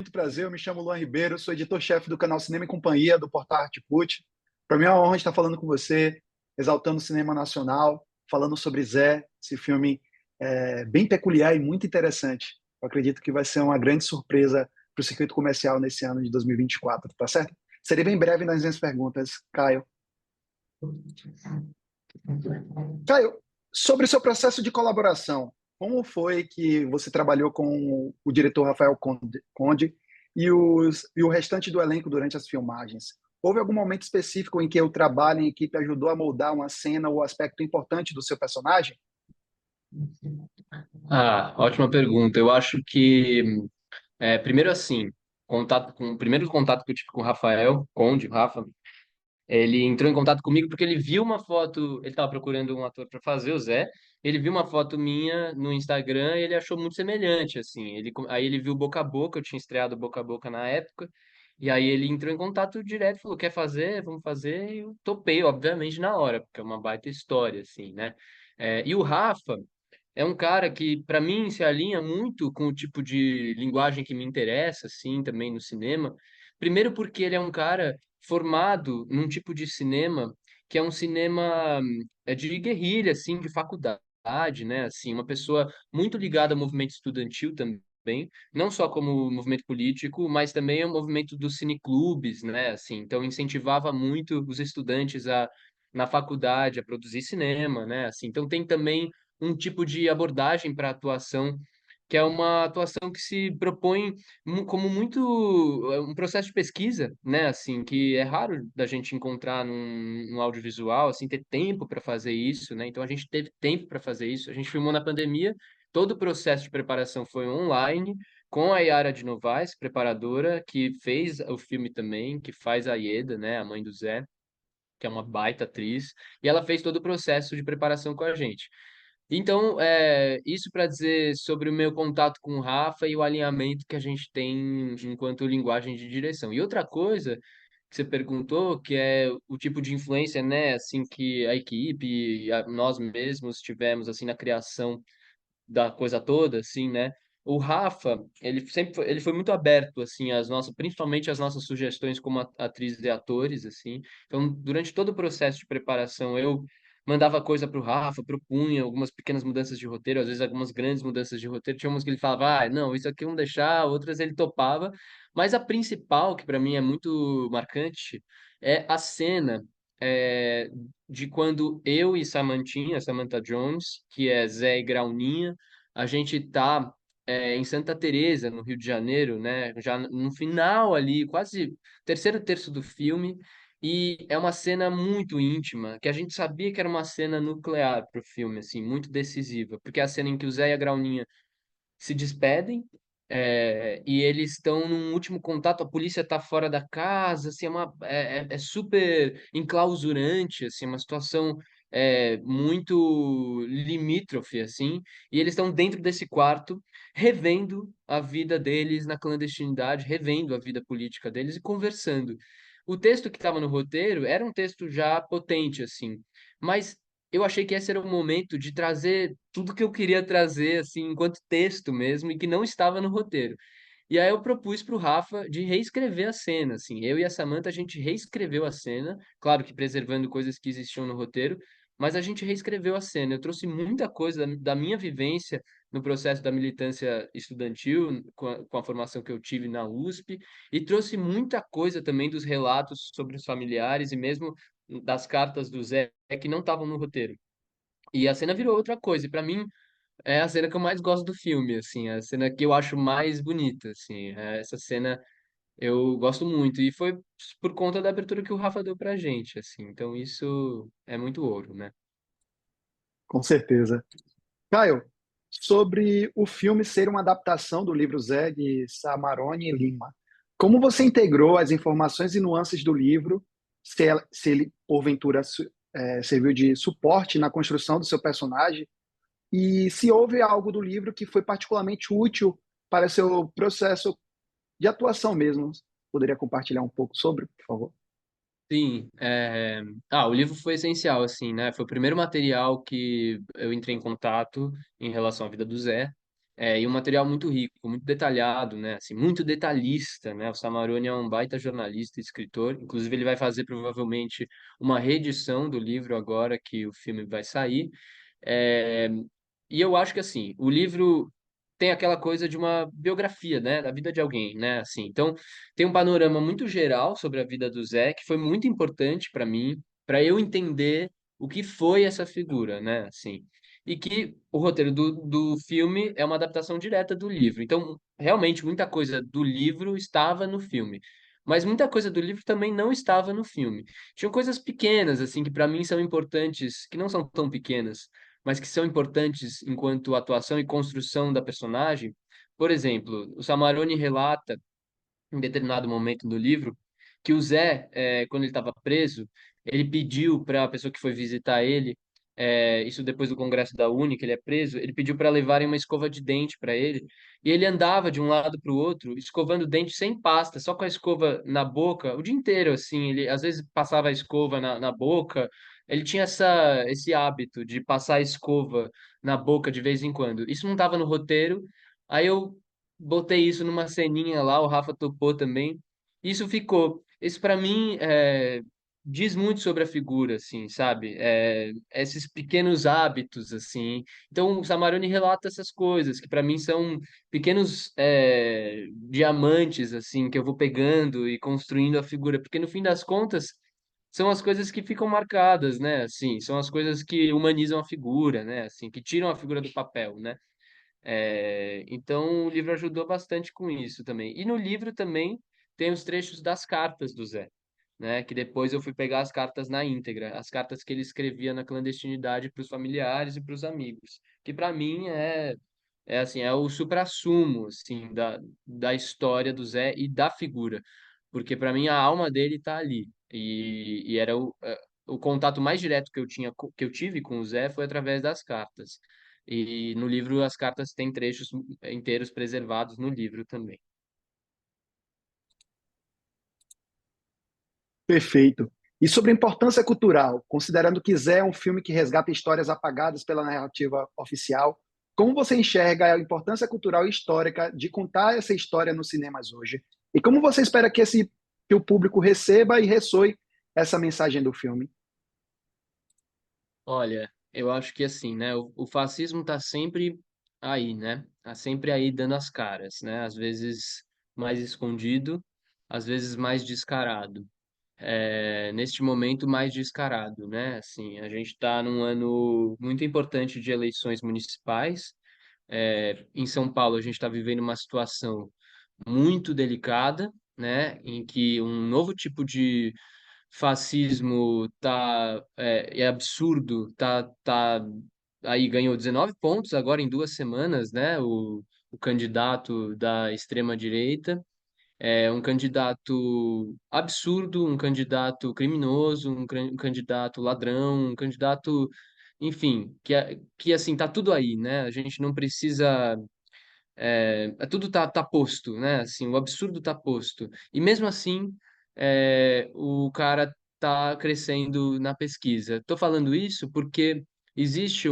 muito prazer. Eu me chamo Luan Ribeiro, sou editor-chefe do canal Cinema e Companhia, do portal Artput. Para mim é uma honra estar falando com você, exaltando o cinema nacional, falando sobre Zé, esse filme bem peculiar e muito interessante. Eu acredito que vai ser uma grande surpresa para o circuito comercial nesse ano de 2024, tá certo? Serei bem breve nas minhas perguntas, Caio. Caio, sobre o seu processo de colaboração, como foi que você trabalhou com o diretor Rafael Conde e o restante do elenco durante as filmagens? Houve algum momento específico em que o trabalho em equipe ajudou a moldar uma cena ou aspecto importante do seu personagem? Ótima pergunta. Eu acho que, primeiro assim, o primeiro contato que eu tive com o Rafael Conde, o Rafa, ele entrou em contato comigo porque ele viu uma foto, ele estava procurando um ator para fazer o Zé, ele viu uma foto minha no Instagram e ele achou muito semelhante, assim. Aí ele viu Boca a Boca, eu tinha estreado Boca a Boca na época, e aí ele entrou em contato direto, falou, quer fazer? Vamos fazer. E eu topei, obviamente, na hora, porque é uma baita história, assim, né? E o Rafa é um cara que, para mim, se alinha muito com o tipo de linguagem que me interessa, assim, também no cinema. Primeiro porque ele é um cara formado num tipo de cinema que é um cinema de guerrilha, assim, de faculdade, né? Assim, uma pessoa muito ligada ao movimento estudantil também, não só como movimento político, mas também ao movimento dos cineclubes, né? Assim, então incentivava muito os estudantes na faculdade a produzir cinema, né? Assim, então tem também um tipo de abordagem para a atuação que é uma atuação que se propõe como muito um processo de pesquisa, né? Assim, que é raro da gente encontrar num audiovisual, assim, ter tempo para fazer isso, né? Então a gente teve tempo para fazer isso. A gente filmou na pandemia, todo o processo de preparação foi online, com a Yara de Novaes, preparadora, que fez o filme também, que faz a Ieda, né? A mãe do Zé, que é uma baita atriz, e ela fez todo o processo de preparação com a gente. Então, isso para dizer sobre o meu contato com o Rafa e o alinhamento que a gente tem enquanto linguagem de direção. E outra coisa que você perguntou, que é o tipo de influência, né, assim, que a equipe, nós mesmos tivemos, assim, na criação da coisa toda, assim, né? O Rafa, ele foi muito aberto, assim, às nossas, principalmente às nossas sugestões como atrizes e atores, assim. Então, durante todo o processo de preparação, eu mandava coisa para o Rafa, propunha algumas pequenas mudanças de roteiro, às vezes algumas grandes mudanças de roteiro. Tinha umas que ele falava, não, isso aqui vamos deixar, outras ele topava. Mas a principal, que para mim é muito marcante, é a cena é, de quando eu e Samantha Jones, que é Zé e Grauninha, a gente tá em Santa Teresa, no Rio de Janeiro, né? Já no final ali, quase terceiro terço do filme, e é uma cena muito íntima, que a gente sabia que era uma cena nuclear para o filme, assim, muito decisiva, porque é a cena em que o Zé e a Grauninha se despedem, e eles estão num último contato, a polícia está fora da casa, assim, é super enclausurante, assim, uma situação muito limítrofe, assim, e eles estão dentro desse quarto, revendo a vida deles na clandestinidade, revendo a vida política deles e conversando. O texto que estava no roteiro era um texto já potente, assim, mas eu achei que esse era o momento de trazer tudo que eu queria trazer, assim, enquanto texto mesmo, e que não estava no roteiro. E aí eu propus para o Rafa de reescrever a cena, assim. Eu e a Samantha, a gente reescreveu a cena, claro que preservando coisas que existiam no roteiro, mas a gente reescreveu a cena. Eu trouxe muita coisa da minha vivência no processo da militância estudantil, com a formação que eu tive na USP, e trouxe muita coisa também dos relatos sobre os familiares e mesmo das cartas do Zé que não estavam no roteiro. E a cena virou outra coisa. E para mim é a cena que eu mais gosto do filme, assim, é a cena que eu acho mais bonita, assim. Essa cena eu gosto muito e foi por conta da abertura que o Rafa deu pra gente, assim. Então isso é muito ouro, né? Com certeza. Caio, sobre o filme ser uma adaptação do livro Zé de Samarone e Lima, como você integrou as informações e nuances do livro, se ele, porventura, serviu de suporte na construção do seu personagem, e se houve algo do livro que foi particularmente útil para seu processo de atuação mesmo? Poderia compartilhar um pouco sobre, por favor? Sim, o livro foi essencial, assim, né? Foi o primeiro material que eu entrei em contato em relação à vida do Zé. e um material muito rico, muito detalhado, né? Assim, muito detalhista, né? O Samarone é um baita jornalista e escritor. Inclusive, ele vai fazer provavelmente uma reedição do livro agora que o filme vai sair. É, e eu acho que assim, o livro tem aquela coisa de uma biografia, né, da vida de alguém, né, assim. Então, tem um panorama muito geral sobre a vida do Zé, que foi muito importante para mim, para eu entender o que foi essa figura, né, assim. E que o roteiro do filme é uma adaptação direta do livro. Então, realmente, muita coisa do livro estava no filme. Mas muita coisa do livro também não estava no filme. Tinham coisas pequenas, assim, que para mim são importantes, que não são tão pequenas, mas que são importantes enquanto atuação e construção da personagem. Por exemplo, o Samarone relata em determinado momento do livro, que o Zé, quando ele estava preso, ele pediu para a pessoa que foi visitar ele, isso depois do Congresso da Uni, que ele é preso, ele pediu para levarem uma escova de dente para ele, e ele andava de um lado para o outro, escovando o dente sem pasta, só com a escova na boca, o dia inteiro, assim, ele às vezes passava a escova na boca, ele tinha esse hábito de passar a escova na boca de vez em quando. Isso não estava no roteiro, aí eu botei isso numa ceninha lá, o Rafa topou também. Isso ficou. Isso para mim diz muito sobre a figura, assim, sabe? Esses pequenos hábitos, assim. Então, o Samarone relata essas coisas que para mim são pequenos diamantes, assim, que eu vou pegando e construindo a figura, porque no fim das contas são as coisas que ficam marcadas, né? Assim, são as coisas que humanizam a figura, né? Assim, que tiram a figura do papel, né? Então, o livro ajudou bastante com isso também. E no livro também tem os trechos das cartas do Zé, né? Que depois eu fui pegar as cartas na íntegra, as cartas que ele escrevia na clandestinidade para os familiares e para os amigos, que para mim é assim, é o suprassumo assim da história do Zé e da figura, porque para mim a alma dele está ali. E era o contato mais direto que eu tinha que eu tive com o Zé foi através das cartas. E no livro as cartas têm trechos inteiros preservados no livro também. Perfeito. E sobre a importância cultural, considerando que Zé é um filme que resgata histórias apagadas pela narrativa oficial, como você enxerga a importância cultural e histórica de contar essa história nos cinemas hoje? E como você espera que o público receba e ressoe essa mensagem do filme? Olha, eu acho que assim, né? O fascismo tá sempre aí, né? Tá sempre aí dando as caras, né? Às vezes mais escondido, às vezes mais descarado. Neste momento mais descarado, né? Assim, a gente está num ano muito importante de eleições municipais. Em São Paulo, a gente está vivendo uma situação muito delicada, né? Em que um novo tipo de fascismo é absurdo, tá aí ganhou 19 pontos agora em 2 semanas, né? O candidato da extrema direita é um candidato absurdo, um candidato criminoso, um candidato ladrão, um candidato, enfim, que assim tá tudo aí, né? A gente não precisa tudo tá posto, né? Assim, o absurdo tá posto. E mesmo assim, o cara tá crescendo na pesquisa. Tô falando isso porque existe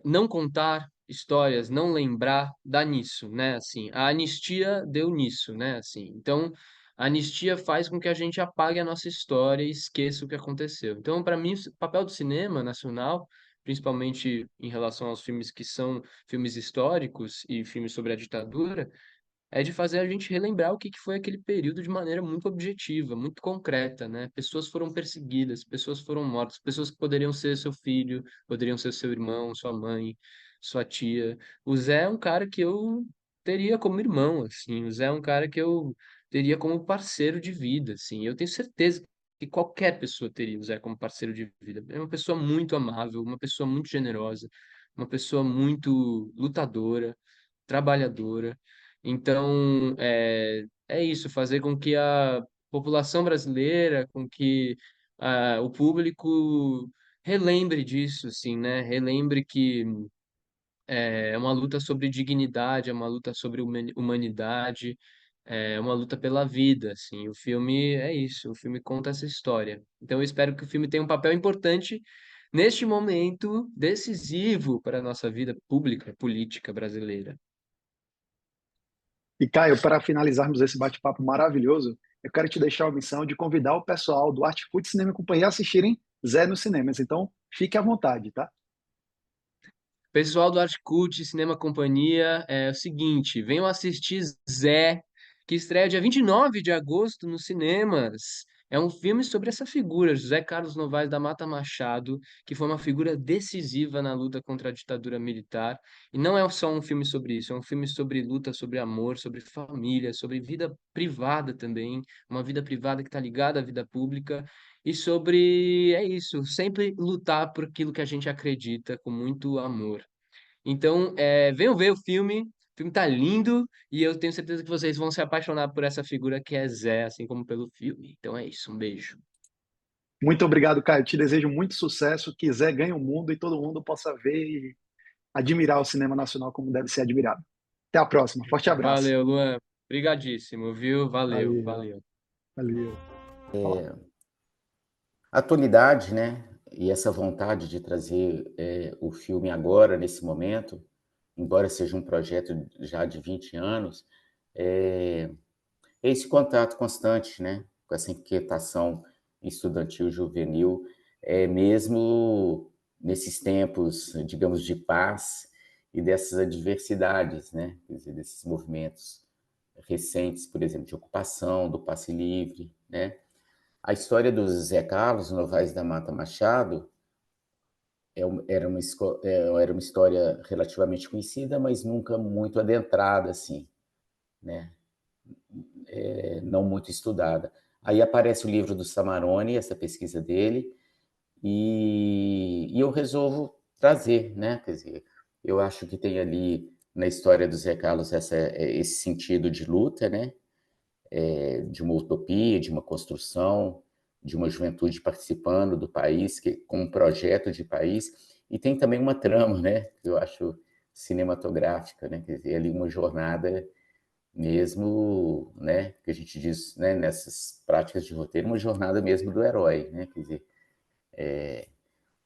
não contar histórias, não lembrar, dá nisso, né? Assim, a anistia deu nisso, né? Assim, então, a anistia faz com que a gente apague a nossa história e esqueça o que aconteceu. Então, para mim, o papel do cinema nacional, principalmente em relação aos filmes que são filmes históricos e filmes sobre a ditadura, é de fazer a gente relembrar o que foi aquele período de maneira muito objetiva, muito concreta, né? Pessoas foram perseguidas, pessoas foram mortas, pessoas que poderiam ser seu filho, poderiam ser seu irmão, sua mãe, sua tia. O Zé é um cara que eu teria como irmão, assim. O Zé é um cara que eu teria como parceiro de vida, assim. Eu tenho certeza que qualquer pessoa teria o Zé como parceiro de vida. É uma pessoa muito amável, uma pessoa muito generosa, uma pessoa muito lutadora, trabalhadora. Então, é isso, fazer com que a população brasileira, com que o público relembre disso, assim, né? Relembre que é uma luta sobre dignidade, é uma luta sobre humanidade, é uma luta pela vida, assim. O filme é isso, o filme conta essa história. Então, eu espero que o filme tenha um papel importante neste momento decisivo para a nossa vida pública, política brasileira. E, Caio, para finalizarmos esse bate-papo maravilhoso, eu quero te deixar a missão de convidar o pessoal do Arte Food Cinema e Companhia a assistirem Zé nos cinemas. Então, fique à vontade, tá? Pessoal do Arte Cult Cinema Companhia, é o seguinte, venham assistir Zé, que estreia dia 29 de agosto nos cinemas. É um filme sobre essa figura, José Carlos Novaes da Mata Machado, que foi uma figura decisiva na luta contra a ditadura militar. E não é só um filme sobre isso, é um filme sobre luta, sobre amor, sobre família, sobre vida privada também, uma vida privada que está ligada à vida pública. E sobre, é isso, sempre lutar por aquilo que a gente acredita com muito amor. Então, venham ver o filme. O filme tá lindo e eu tenho certeza que vocês vão se apaixonar por essa figura que é Zé, assim como pelo filme. Então é isso, um beijo. Muito obrigado, Caio. Te desejo muito sucesso, que Zé ganhe o mundo e todo mundo possa ver e admirar o cinema nacional como deve ser admirado. Até a próxima. Forte abraço. Valeu, Luan. Obrigadíssimo, viu? Valeu, Valeu, valeu. valeu. Fala. A atualidade, né, e essa vontade de trazer o filme agora, nesse momento, embora seja um projeto já de 20 anos, é esse contato constante, né, com essa inquietação estudantil juvenil, mesmo nesses tempos, digamos, de paz e dessas adversidades, né, quer dizer, desses movimentos recentes, por exemplo, de ocupação, do passe livre, né. A história do Zé Carlos Novaes da Mata Machado era uma história relativamente conhecida, mas nunca muito adentrada, assim, né? Não muito estudada. Aí aparece o livro do Samarone, essa pesquisa dele, e eu resolvo trazer, né? Quer dizer, eu acho que tem ali na história do Zé Carlos esse sentido de luta, né? De uma utopia, de uma construção, de uma juventude participando do país, com um projeto de país, e tem também uma trama, né, que eu acho cinematográfica, né, quer dizer, ali uma jornada mesmo, né, que a gente diz, né, nessas práticas de roteiro, uma jornada mesmo do herói, né, quer dizer,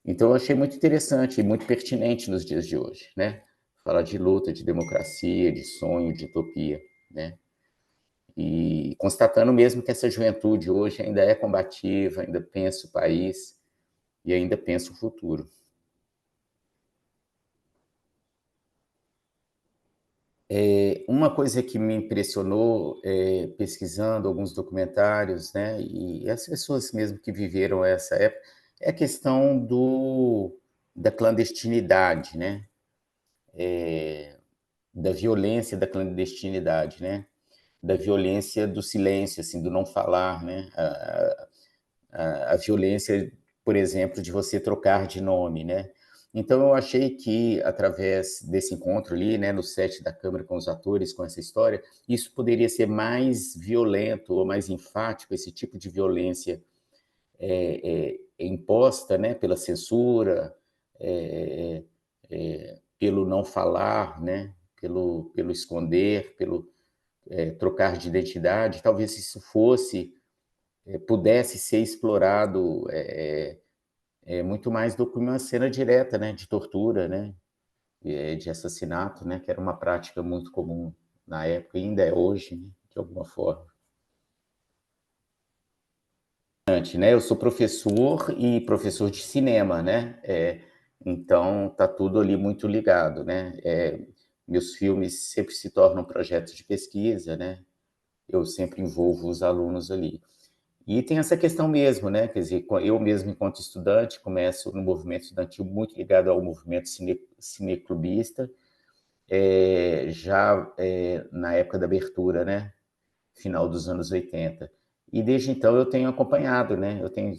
então eu achei muito interessante e muito pertinente nos dias de hoje, né, falar de luta, de democracia, de sonho, de utopia, né, e constatando mesmo que essa juventude hoje ainda é combativa, ainda pensa o país e ainda pensa o futuro. Uma coisa que me impressionou, pesquisando alguns documentários, né, e as pessoas mesmo que viveram essa época, é a questão da clandestinidade, né, da violência da clandestinidade, né, da violência do silêncio, assim, do não falar, né, a violência, por exemplo, de você trocar de nome, né? Então eu achei que através desse encontro ali, né, no set da Câmara com os atores, com essa história, isso poderia ser mais violento ou mais enfático, esse tipo de violência imposta, né, pela censura, é, pelo não falar, né, pelo esconder, pelo trocar de identidade. Talvez isso pudesse ser explorado muito mais do que uma cena direta, né, de tortura, né, de assassinato, né, que era uma prática muito comum na época e ainda é hoje, né, de alguma forma. Né, eu sou professor e professor de cinema, né, então tá tudo ali muito ligado, né, meus filmes sempre se tornam projetos de pesquisa, né, eu sempre envolvo os alunos ali. E tem essa questão mesmo, né? Quer dizer, eu mesmo, enquanto estudante, começo no movimento estudantil muito ligado ao movimento cineclubista, já na época da abertura, né? Final dos anos 80. E desde então eu tenho acompanhado, né? Eu tenho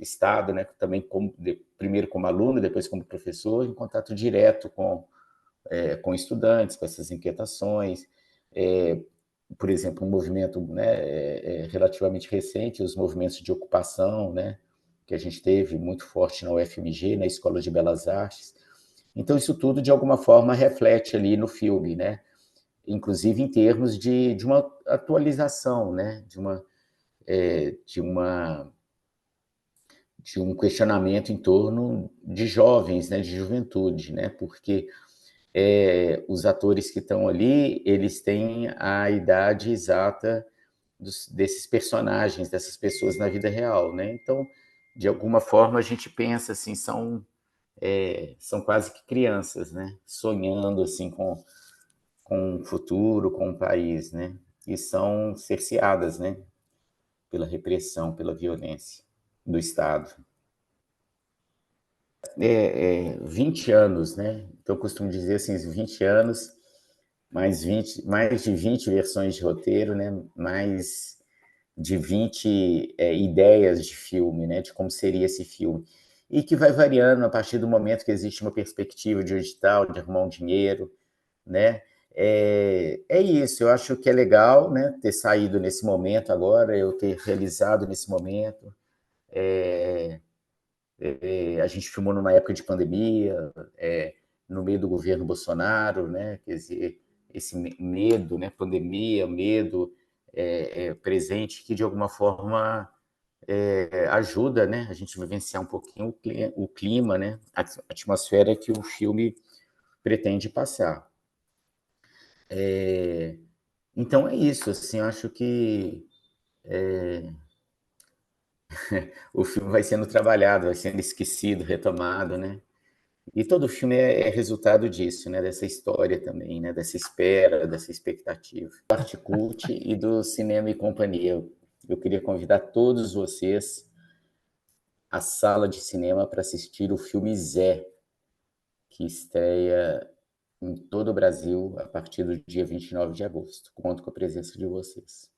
estado, né? Também primeiro como aluno, depois como professor, em contato direto com estudantes, com essas inquietações. Por exemplo, um movimento, né, relativamente recente, os movimentos de ocupação, né, que a gente teve muito forte na UFMG, na Escola de Belas Artes. Então, isso tudo, de alguma forma, reflete ali no filme, né? Inclusive em termos de uma atualização, né? de um questionamento em torno de jovens, né, de juventude, né, porque os atores que estão ali, eles têm a idade exata desses personagens, dessas pessoas na vida real, né? Então, de alguma forma, a gente pensa assim, são quase que crianças, né? Sonhando assim com um futuro, com um país, né? E são cerceadas, né? Pela repressão, pela violência do Estado. 20 anos, né? Então, eu costumo dizer assim, 20 anos, mais de 20 versões de roteiro, né? Mais de 20 ideias de filme, né? De como seria esse filme. E que vai variando a partir do momento que existe uma perspectiva de edital, de arrumar um dinheiro, né? É isso, eu acho que é legal, né, ter saído nesse momento agora, eu ter realizado nesse momento. A gente filmou numa época de pandemia, no meio do governo Bolsonaro, né? Quer dizer, esse medo, né? Pandemia, medo presente que de alguma forma ajuda, né? A gente vivenciar um pouquinho o clima, né? A atmosfera que o filme pretende passar. Então é isso, assim, eu acho que o filme vai sendo trabalhado, vai sendo esquecido, retomado, né? E todo filme é resultado disso, né? Dessa história também, né? Dessa espera, dessa expectativa. Arte Cult e do Cinema e Companhia. Eu queria convidar todos vocês à sala de cinema para assistir o filme Zé, que estreia em todo o Brasil a partir do dia 29 de agosto. Conto com a presença de vocês.